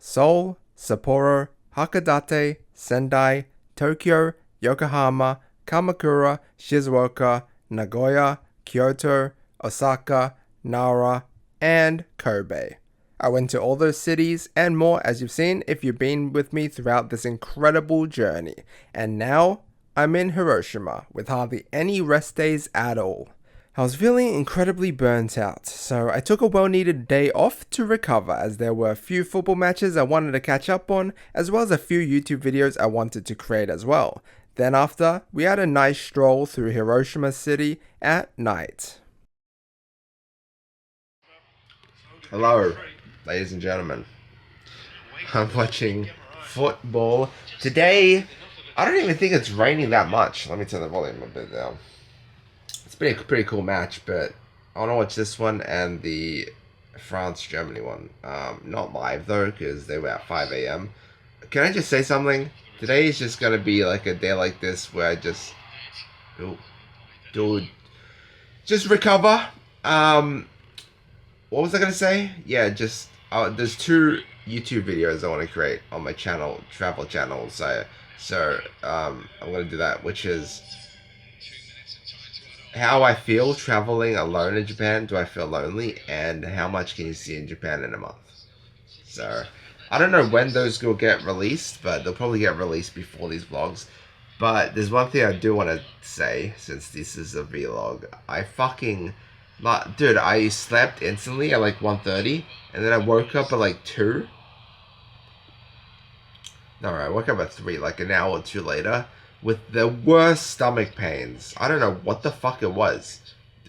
Seoul, Sapporo, Hakodate, Sendai, Tokyo, Yokohama, Kamakura, Shizuoka, Nagoya, Kyoto, Osaka, Nara, and Kobe. I went to all those cities and more, as you've seen if you've been with me throughout this incredible journey. And now, I'm in Hiroshima with hardly any rest days at all. I was feeling incredibly burnt out, so I took a well-needed day off to recover, as there were a few football matches I wanted to catch up on, as well as a few YouTube videos I wanted to create as well. Then after, we had a nice stroll through Hiroshima City at night. Hello, ladies and gentlemen. I'm watching football. Today, I don't even think it's raining that much. Let me turn the volume a bit down. It's been a pretty cool match, but I want to watch this one and the France-Germany one. Not live though, because they were at 5 a.m. Can I just say something? Today is just going to be like a day like this where I just... just recover. What was I going to say? Yeah, just... there's 2 YouTube videos I want to create on my channel, travel channel. So I'm going to do that, which is how I feel traveling alone in Japan. Do I feel lonely? And how much can you see in Japan in a month? So I don't know when those will get released, but they'll probably get released before these vlogs. But there's one thing I do want to say, since this is a vlog. Dude, I slept instantly at like 1:30, and then I woke up at like 2. No, I woke up at 3, like an hour or 2 later, with the worst stomach pains. I don't know what the fuck it was.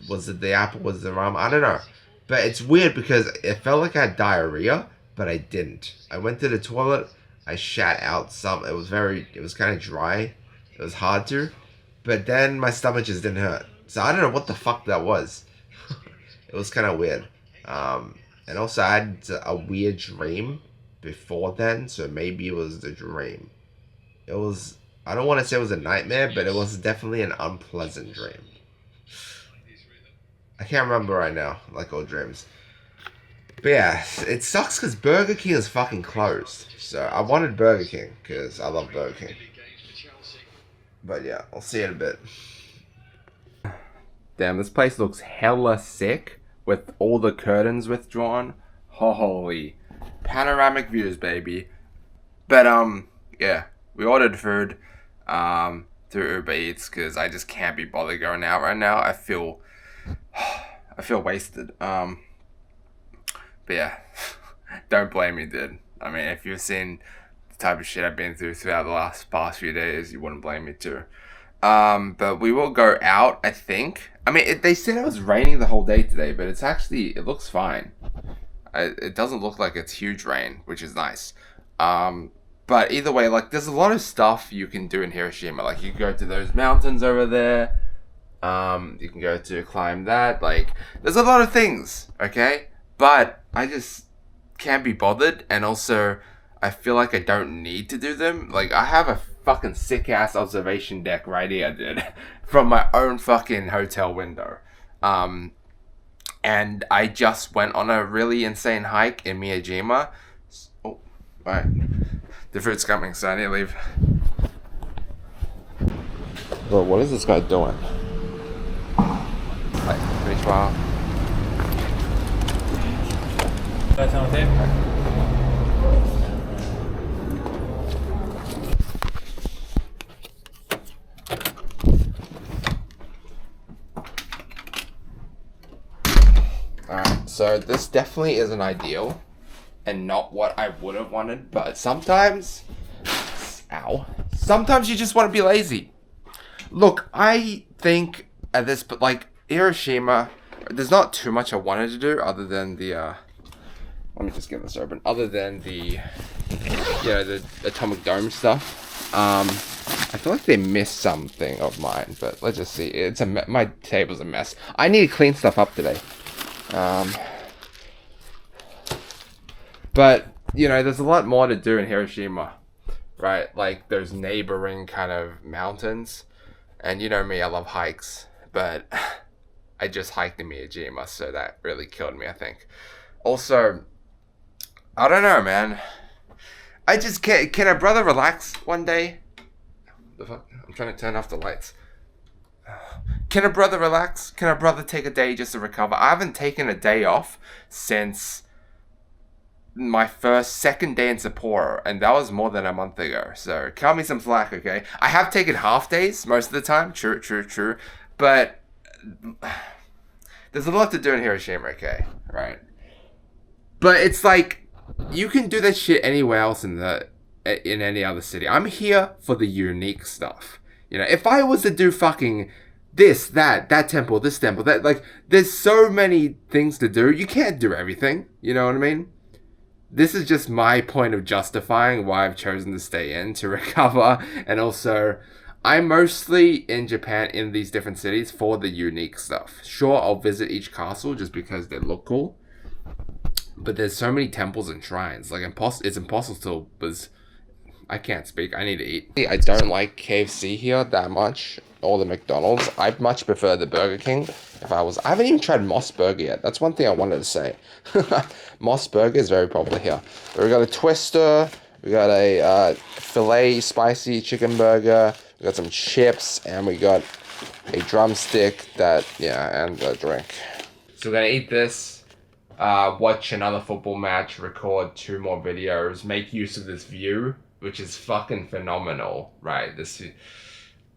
Was it the apple? Was it the rum? I don't know. But it's weird because it felt like I had diarrhea, but I didn't. I went to the toilet, I shat out some. It was kind of dry. It was hard to. But then my stomach just didn't hurt. So I don't know what the fuck that was. It was kind of weird. And also I had a weird dream before then, so maybe it was the dream. It was... I don't want to say it was a nightmare, but it was definitely an unpleasant dream. I can't remember right now, like all dreams. But yeah, it sucks because Burger King is fucking closed. So I wanted Burger King, because I love Burger King. But yeah, I'll see you in a bit. Damn, this place looks hella sick with all the curtains withdrawn. Holy. Panoramic views, baby. But, yeah, we ordered food. Through Uber Eats, because I just can't be bothered going out right now. I feel wasted. But yeah, don't blame me, dude. I mean, if you've seen the type of shit I've been through throughout the past few days, you wouldn't blame me too. But we will go out, I think. I mean, they said it was raining the whole day today, but it looks fine. It doesn't look like it's huge rain, which is nice. But either way, like, there's a lot of stuff you can do in Hiroshima. Like, you can go to those mountains over there. You can go to climb that. Like, there's a lot of things, okay? But I just can't be bothered. And also, I feel like I don't need to do them. Like, I have a fucking sick-ass observation deck right here, dude. From my own fucking hotel window. And I just went on a really insane hike in Miyajima. Oh, right. The food's coming, so I need to leave. Bro, what is this guy doing? Like, pretty wild. Alright, so this definitely isn't ideal. And not what I would have wanted, but sometimes you just want to be lazy. Look, I think at this, but like Hiroshima, there's not too much I wanted to do other than the, let me just get this open, other than the atomic dome stuff. I feel like they missed something of mine, but let's just see. My table's a mess. I need to clean stuff up today. But, there's a lot more to do in Hiroshima, right? Like, there's neighboring kind of mountains. And you know me, I love hikes. But I just hiked in Miyajima, so that really killed me, I think. Also, I don't know, man. I just can't. Can a brother relax one day? The fuck? I'm trying to turn off the lights. Can a brother relax? Can a brother take a day just to recover? I haven't taken a day off since my second day in Sapporo, and that was more than a month ago. So cut me some slack, okay? I have taken half days most of the time. True. But there's a lot to do in Hiroshima, okay? Right. But it's like you can do that shit anywhere else in any other city. I'm here for the unique stuff. You know, if I was to do fucking this, that temple, this temple, that, like, there's so many things to do. You can't do everything. You know what I mean? This is just my point of justifying why I've chosen to stay in to recover. And also, I'm mostly in Japan in these different cities for the unique stuff. Sure, I'll visit each castle just because they look cool. But there's so many temples and shrines. Like, it's impossible to... I can't speak. I need to eat. I don't like KFC here that much. Or the McDonald's. I'd much prefer the Burger King. I haven't even tried Moss Burger yet. That's one thing I wanted to say. Moss Burger is very popular here. But we got a Twister. We got a filet spicy chicken burger. We got some chips. And we got a drumstick and a drink. So we're going to eat this. Watch another football match. Record 2 more videos. Make use of this view. Which is fucking phenomenal. Right? This is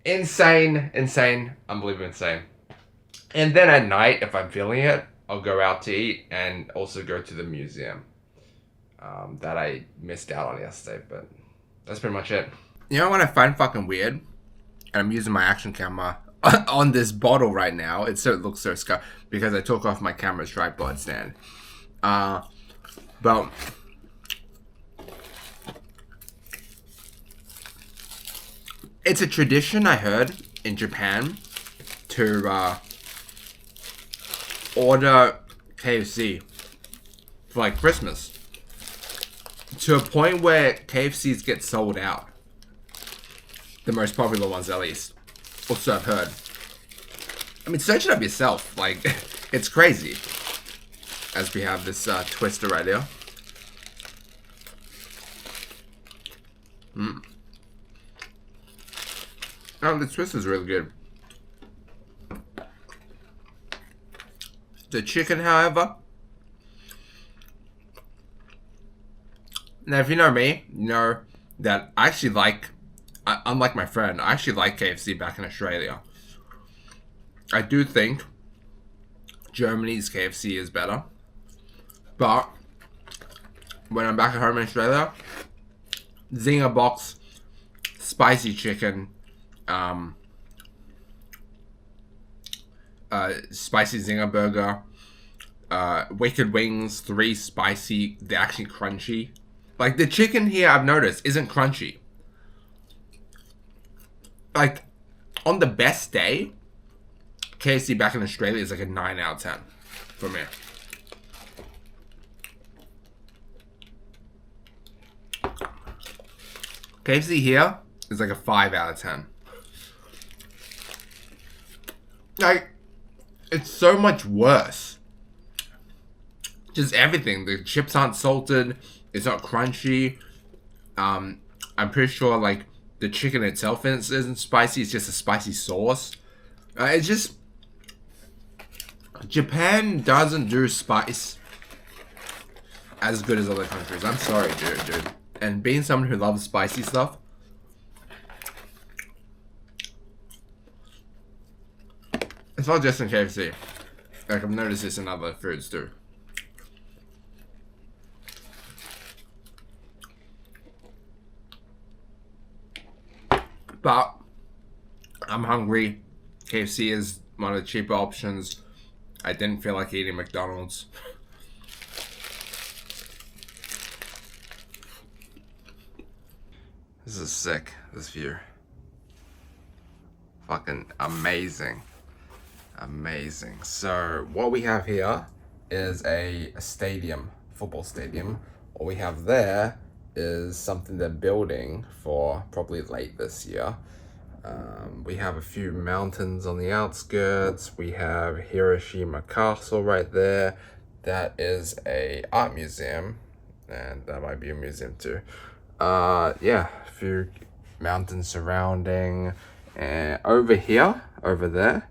insane. Unbelievably insane. And then at night, if I'm feeling it, I'll go out to eat and also go to the museum that I missed out on yesterday. But that's pretty much it. You know what I find fucking weird? And I'm using my action camera on this bottle right now. It looks so scuffed because I took off my camera's tripod stand. But it's a tradition I heard in Japan to order KFC for like Christmas to a point where KFCs get sold out. The most popular ones, at least. Also, I've heard. I mean, search it up yourself. Like, it's crazy. As we have this Twister right here. Oh, the Twister's really good. The chicken, however. Now, if you know me, you know that I actually unlike my friend, I actually like KFC back in Australia. I do think Germany's KFC is better. But when I'm back at home in Australia, Zinger Box, spicy chicken, spicy Zinger burger, Wicked Wings, 3 spicy, they're actually crunchy. Like, the chicken here, I've noticed, isn't crunchy. Like, on the best day, KFC back in Australia is like a 9 out of 10 for me. KFC here is like a 5 out of 10. Like, it's so much worse. Just everything. The chips aren't salted. It's not crunchy. I'm pretty sure, like, the chicken itself isn't spicy. It's just a spicy sauce. It's just... Japan doesn't do spice as good as other countries. I'm sorry, dude. And being someone who loves spicy stuff... It's not just in KFC. Like, I've noticed this in other foods, too. But I'm hungry. KFC is one of the cheaper options. I didn't feel like eating McDonald's. This is sick, this view. Fucking amazing. Amazing. So what we have here is a stadium, football stadium. What we have there is something they're building for probably late this year. We have a few mountains on the outskirts. We have Hiroshima Castle right there. That is a art museum, and that might be a museum too. Yeah, a few mountains surrounding, and over there,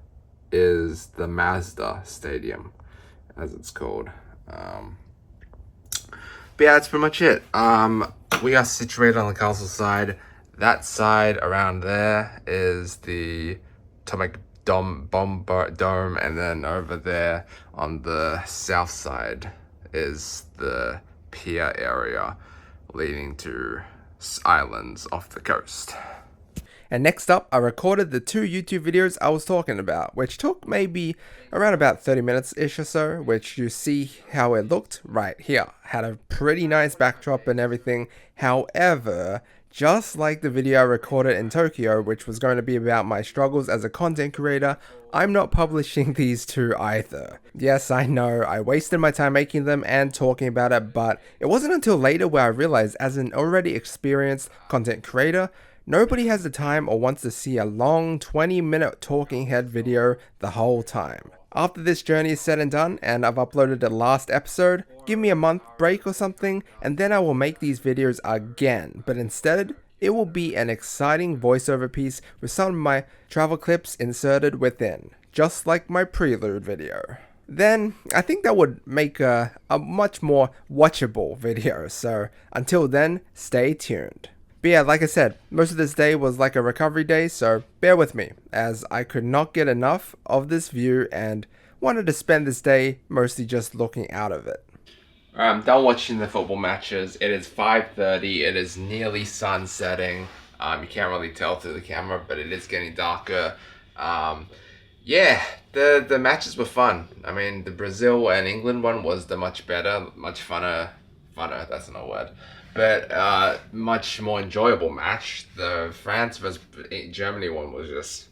is the Mazda Stadium, as it's called. But yeah, that's pretty much it. We are situated on the castle side. That side around there is the atomic dome, and then over there on the south side is the pier area leading to islands off the coast. And next up, I recorded the 2 YouTube videos I was talking about, which took maybe around about 30 minutes-ish or so, which you see how it looked right here. Had a pretty nice backdrop and everything. However, just like the video I recorded in Tokyo, which was going to be about my struggles as a content creator, I'm not publishing these 2 either. Yes, I know, I wasted my time making them and talking about it, but it wasn't until later where I realized, as an already experienced content creator, nobody has the time or wants to see a long 20-minute talking head video the whole time. After this journey is said and done, and I've uploaded the last episode, give me a month break or something, and then I will make these videos again. But instead, it will be an exciting voiceover piece with some of my travel clips inserted within, just like my prelude video. Then, I think that would make a much more watchable video, so until then, stay tuned. But yeah, like I said, most of this day was like a recovery day, so bear with me, as I could not get enough of this view and wanted to spend this day mostly just looking out of it. Alright, I'm done watching the football matches. It is 5:30, it is nearly sun setting. You can't really tell through the camera, but it is getting darker. Yeah, the matches were fun. I mean, the Brazil and England one was the much better, much funner, that's not a word. But much more enjoyable match. The France vs Germany one was just...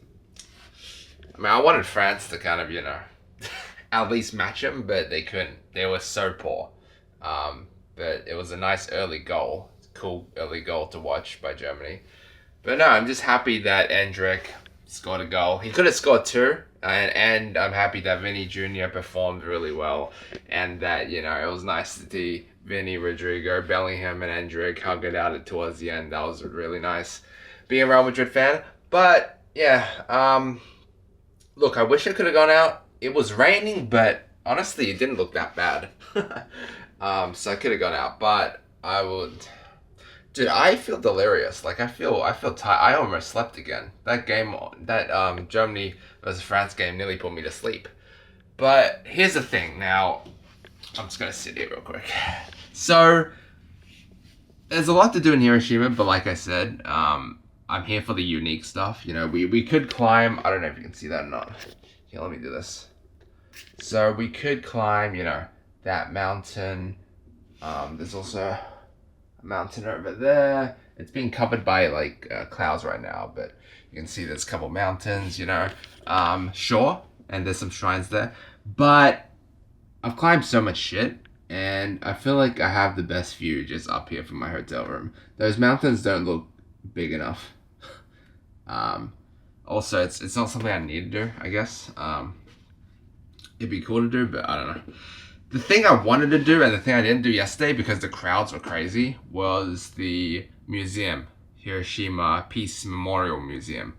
I mean, I wanted France to kind of, you know, at least match them, but they couldn't. They were so poor. But it was a nice early goal. Cool early goal to watch by Germany. But no, I'm just happy that Endrick scored a goal. He could have scored 2. And I'm happy that Vinny Jr. performed really well. And that, you know, it was nice to see Vinny, Rodrigo, Bellingham, and Endrick hug it out towards the end. That was really nice being a Real Madrid fan. But, yeah, look, I wish I could have gone out. It was raining, but honestly, it didn't look that bad. So I could have gone out, but I would... Dude, I feel delirious. Like, I feel tired. I almost slept again. That game, that Germany versus France game nearly put me to sleep. But here's the thing. Now, I'm just going to sit here real quick. So, there's a lot to do in Hiroshima, but like I said, I'm here for the unique stuff. You know, we could climb... I don't know if you can see that or not. Here, let me do this. So, we could climb, you know, that mountain. There's also... mountain over there. It's being covered by like clouds right now, but you can see there's a couple mountains, you know. Sure, and there's some shrines there, but I've climbed so much shit, and I feel like I have the best view just up here from my hotel room. Those mountains don't look big enough. Also, it's not something I need to do, I guess. It'd be cool to do, but I don't know. The thing I wanted to do and the thing I didn't do yesterday because the crowds were crazy was the museum, Hiroshima Peace Memorial Museum,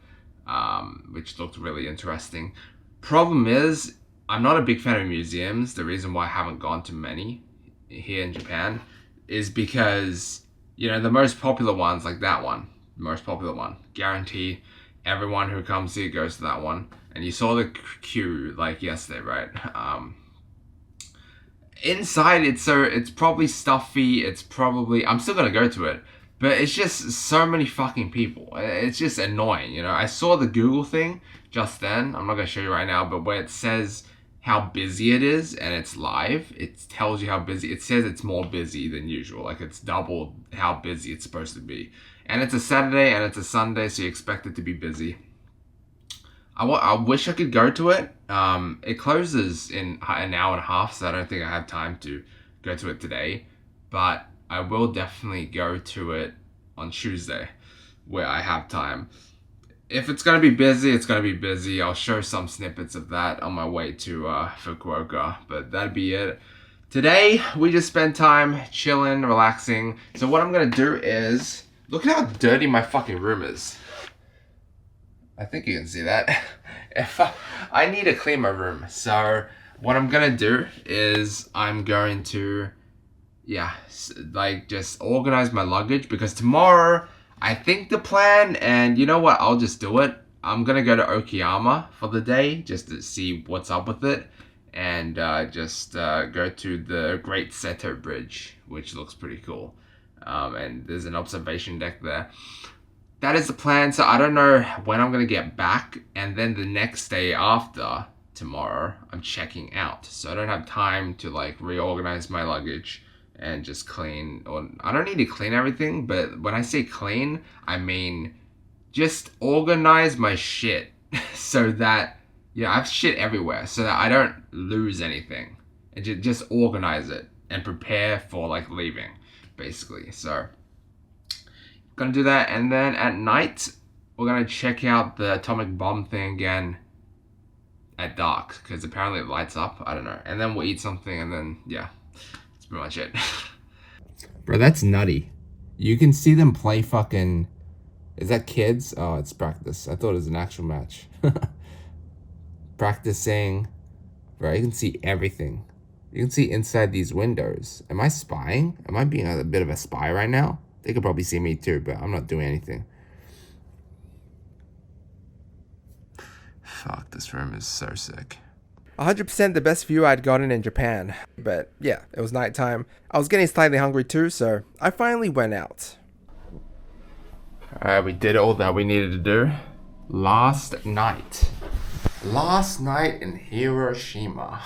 which looked really interesting. Problem is, I'm not a big fan of museums. The reason why I haven't gone to many here in Japan is because, you know, the most popular ones, like that one, the most popular one, guarantee everyone who comes here goes to that one. And you saw the queue like yesterday, right? Inside, it's probably stuffy. It's probably... I'm still gonna go to it. But it's just so many fucking people. It's just annoying, you know? I saw the Google thing just then. I'm not gonna show you right now, but where it says how busy it is and it's live, it tells you how busy. It says it's more busy than usual. Like, it's double how busy it's supposed to be. And it's a Saturday and it's a Sunday, so you expect it to be busy. I wish I could go to it. It closes in an hour and a half, so I don't think I have time to go to it today. But I will definitely go to it on Tuesday, where I have time. If it's going to be busy, it's going to be busy. I'll show some snippets of that on my way to Fukuoka. But that'd be it. Today, we just spent time chilling, relaxing. So what I'm gonna do is, look at how dirty my fucking room is. I think you can see that. I need to clean my room. So what I'm gonna do is I'm going to, like just organize my luggage, because tomorrow, I think the plan, and you know what, I'll just do it. I'm gonna go to Okayama for the day, just to see what's up with it. And just go to the Great Seto Bridge, which looks pretty cool. And there's an observation deck there. That is the plan, so I don't know when I'm going to get back. And then the next day after tomorrow, I'm checking out. So I don't have time to like reorganize my luggage and just clean. Or I don't need to clean everything, but when I say clean, I mean just organize my shit so that, I have shit everywhere so that I don't lose anything. And just organize it and prepare for like leaving, basically. So, gonna do that, and then at night, we're gonna check out the atomic bomb thing again at dark, because apparently it lights up, I don't know. And then we'll eat something, and then, that's pretty much it. Bro, that's nutty. You can see them play fucking... Is that kids? Oh, it's practice. I thought it was an actual match. Practicing. Bro, you can see everything. You can see inside these windows. Am I spying? Am I being a bit of a spy right now? They could probably see me too, but I'm not doing anything. Fuck, this room is so sick. 100% the best view I'd gotten in Japan. But yeah, it was nighttime. I was getting slightly hungry too, so I finally went out. Alright, we did all that we needed to do. Last night in Hiroshima.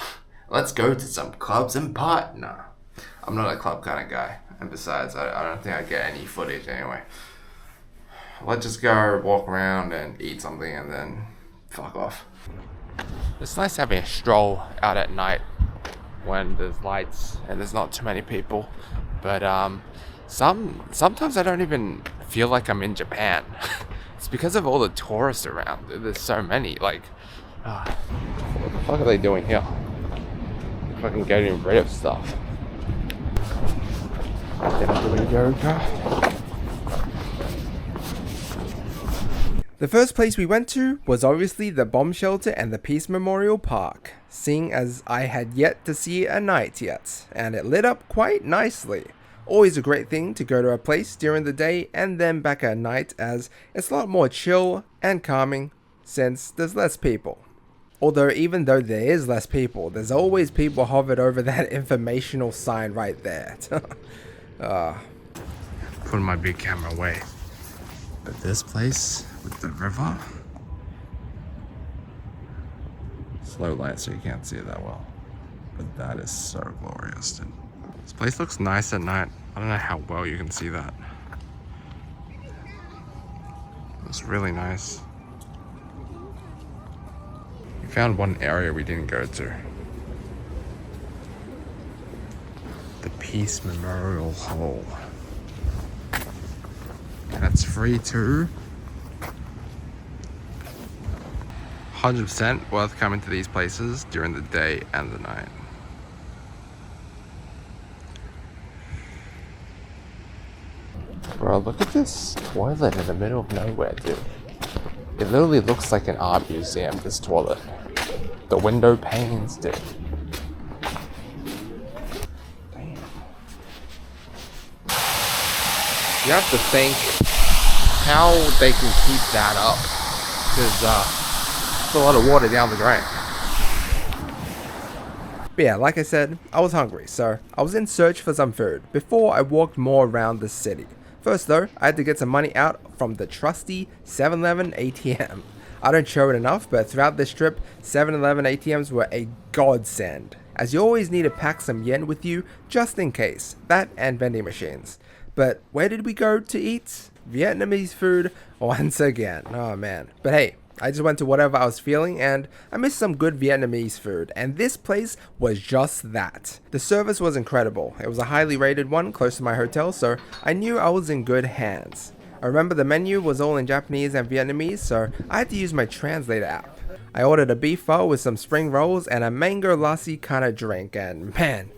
Let's go to some clubs and partner. I'm not a club kind of guy. And besides, I don't think I get any footage anyway. Let's just go walk around and eat something and then fuck off. It's nice having a stroll out at night when there's lights and there's not too many people. But sometimes I don't even feel like I'm in Japan. It's because of all the tourists around. There's so many. Like, what the fuck are they doing here? They're fucking getting rid of stuff. They're doing yoga. The first place we went to was obviously the bomb shelter and the Peace Memorial Park, seeing as I had yet to see a night yet, and it lit up quite nicely. Always a great thing to go to a place during the day and then back at night, as it's a lot more chill and calming since there's less people. Although even though there is less people, there's always people hovered over that informational sign right there. Putting my big camera away. But this place with the river, slow light so you can't see it that well. But that is so glorious, dude. This place looks nice at night. I don't know how well you can see that. It's really nice. We found one area we didn't go to. The Peace Memorial Hall. And it's free too. 100% worth coming to these places during the day and the night. Bro, look at this toilet in the middle of nowhere, dude. It literally looks like an art museum, this toilet. The window panes, dude. Damn. You have to think how they can keep that up. Because, it's a lot of water down the drain. But yeah, like I said, I was hungry, so I was in search for some food before I walked more around the city. First though, I had to get some money out from the trusty 7-Eleven ATM. I don't show it enough, but throughout this trip, 7-Eleven ATMs were a godsend, as you always need to pack some yen with you just in case, that and vending machines. But where did we go to eat? Vietnamese food once again, oh man. But hey, I just went to whatever I was feeling and I missed some good Vietnamese food, and this place was just that. The service was incredible. It was a highly rated one close to my hotel, so I knew I was in good hands. I remember the menu was all in Japanese and Vietnamese, so I had to use my translator app. I ordered a beef pho with some spring rolls and a mango lassi kind of drink, and man,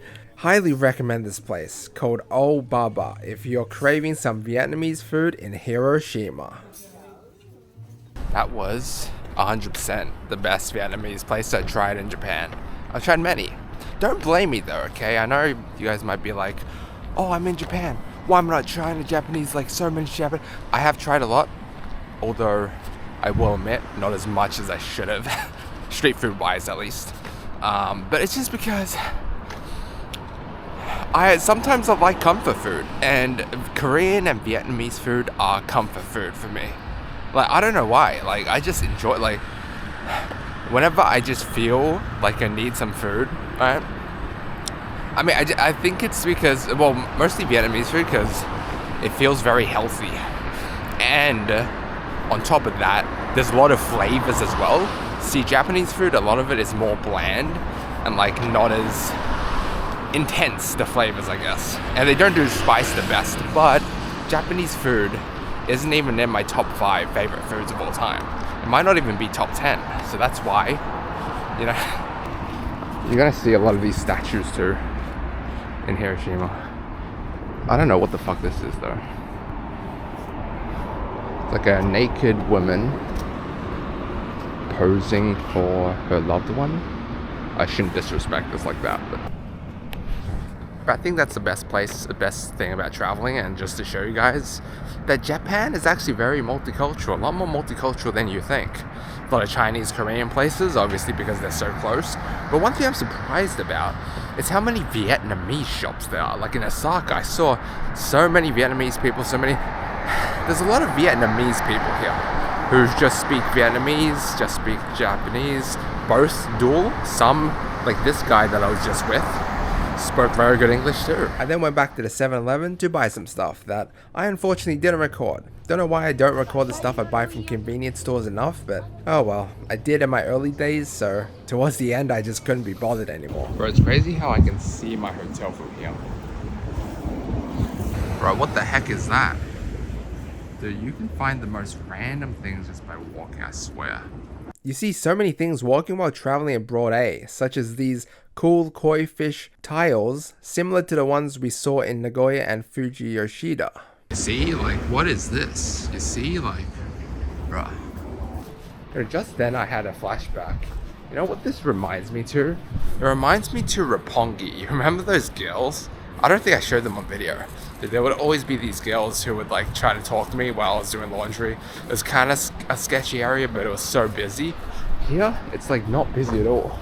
Highly recommend this place called Old Baba if you're craving some Vietnamese food in Hiroshima. That was 100% the best Vietnamese place I tried in Japan. I've tried many. Don't blame me though, okay? I know you guys might be like, oh, I'm in Japan. Why am I not trying a Japanese, like so many Japanese? I have tried a lot, although I will admit, not as much as I should have. Street food wise, at least. But it's just because sometimes I like comfort food, and Korean and Vietnamese food are comfort food for me. Like, I don't know why. Like, I just enjoy, like, whenever I just feel like I need some food, right? I mean, I think it's because, well, mostly Vietnamese food because it feels very healthy. And on top of that, there's a lot of flavors as well. See, Japanese food, a lot of it is more bland and like not as intense, the flavors, I guess. And they don't do spice the best, but Japanese food isn't even in my top 5 favorite foods of all time. It might not even be top 10, so that's why, you know. You're gonna see a lot of these statues too in Hiroshima. I don't know what the fuck this is though. It's like a naked woman posing for her loved one. I shouldn't disrespect this like that, but I think that's the best thing about traveling, and just to show you guys that Japan is actually very multicultural, a lot more multicultural than you think. A lot of Chinese, Korean places, obviously because they're so close. But one thing I'm surprised about is how many Vietnamese shops there are. Like in Osaka, I saw so many Vietnamese people, there's a lot of Vietnamese people here who just speak Vietnamese, just speak Japanese, both dual. Some, like this guy that I was just with, spoke very good English too. I then went back to the 7-Eleven to buy some stuff that I unfortunately didn't record. Don't know why I don't record the stuff I buy from convenience stores enough, but oh well. I did in my early days, so towards the end I just couldn't be bothered anymore. Bro, it's crazy how I can see my hotel from here. Bro, what the heck is that? Dude, you can find the most random things just by walking, I swear. You see so many things walking while traveling abroad, such as these cool koi fish tiles, similar to the ones we saw in Nagoya and Fuji Yoshida. You see, like, what is this? You see, like, bruh. Just then I had a flashback. You know what this reminds me to? It reminds me to Roppongi. You remember those girls? I don't think I showed them on video. There would always be these girls who would like try to talk to me while I was doing laundry. It was kind of a sketchy area, but it was so busy. Here, it's like not busy at all.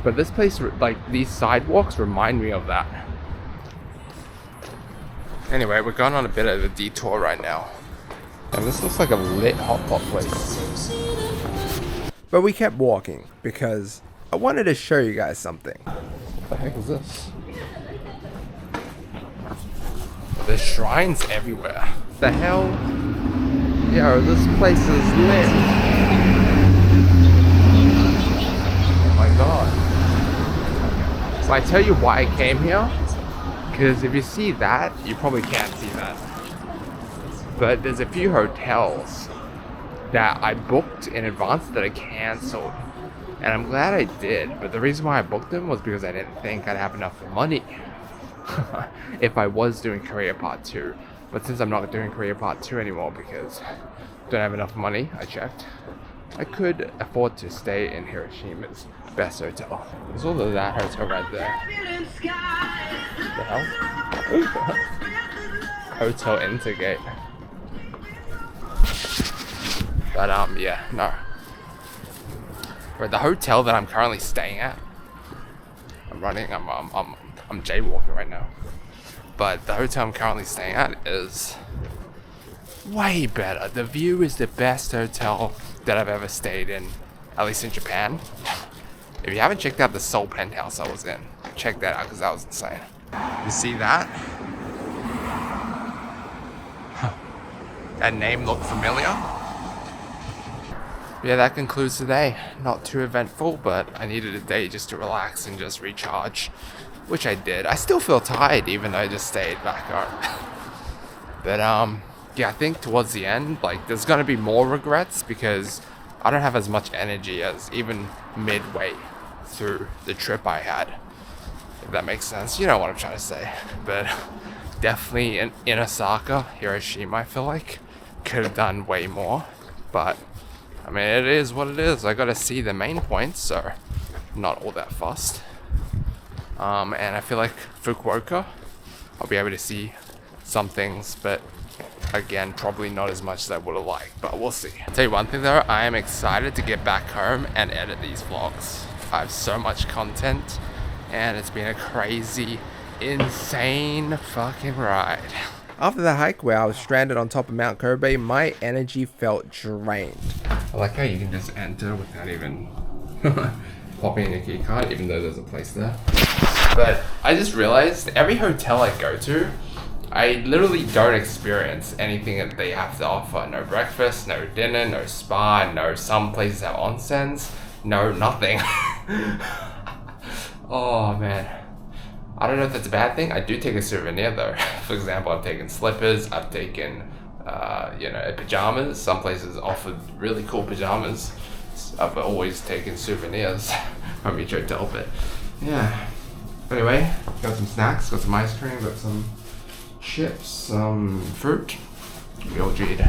But this place, like these sidewalks remind me of that. Anyway, we're going on a bit of a detour right now. And this looks like a lit hot pot place. But we kept walking because I wanted to show you guys something. What the heck is this? There's shrines everywhere. The hell? Yo, this place is lit. Oh my god. So I tell you why I came here. Because if you see that, you probably can't see that. But there's a few hotels that I booked in advance that I cancelled. And I'm glad I did. But the reason why I booked them was because I didn't think I'd have enough money. If I was doing Korea Part 2. But since I'm not doing Korea Part 2 anymore because I don't have enough money, I checked, I could afford to stay in Hiroshima's best hotel. There's also that hotel right there. The hell? Hotel Intergate. But yeah, no. But the hotel that I'm currently staying at, I'm jaywalking right now. But the hotel I'm currently staying at is way better. The view is the best hotel that I've ever stayed in, at least in Japan. If you haven't checked out the Seoul penthouse I was in, check that out because that was insane. You see that? That name looked familiar? Yeah, that concludes today. Not too eventful, but I needed a day just to relax and just recharge, which I did. I still feel tired even though I just stayed back home. But yeah, I think towards the end, like there's gonna be more regrets because I don't have as much energy as even midway through the trip I had. if that makes sense. You know what I'm trying to say. But definitely in Osaka, Hiroshima, I feel like could have done way more. But I mean, it is what it is. I gotta see the main points, so not all that fussed. And I feel like Fukuoka, I'll be able to see some things, but again, probably not as much as I would have liked, but we'll see. I'll tell you one thing though, I am excited to get back home and edit these vlogs. I have so much content, and it's been a crazy, insane fucking ride. After the hike where I was stranded on top of Mount Kobe, my energy felt drained. I like how you can just enter without even popping in your key card, even though there's a place there. But I just realized every hotel I go to, I literally don't experience anything that they have to offer. No breakfast, no dinner, no spa, no, some places have onsens, no nothing. Oh man. I don't know if that's a bad thing. I do take a souvenir though. For example, I've taken slippers, I've taken, pajamas. Some places offered really cool pajamas. I've always taken souvenirs from each hotel, but yeah. Anyway, got some snacks, got some ice cream, got some chips, some fruit. Real G'd.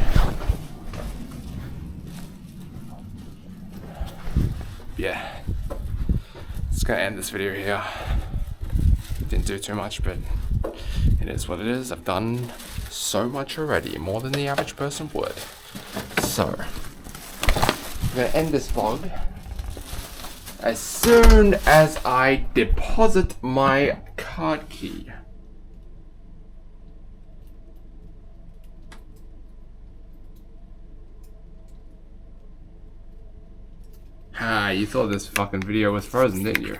Yeah. Just gonna end this video here. Didn't do too much, but it is what it is. I've done so much already, more than the average person would. So, I'm gonna end this vlog as soon as I deposit my card key. Ah, you thought this fucking video was frozen, didn't you?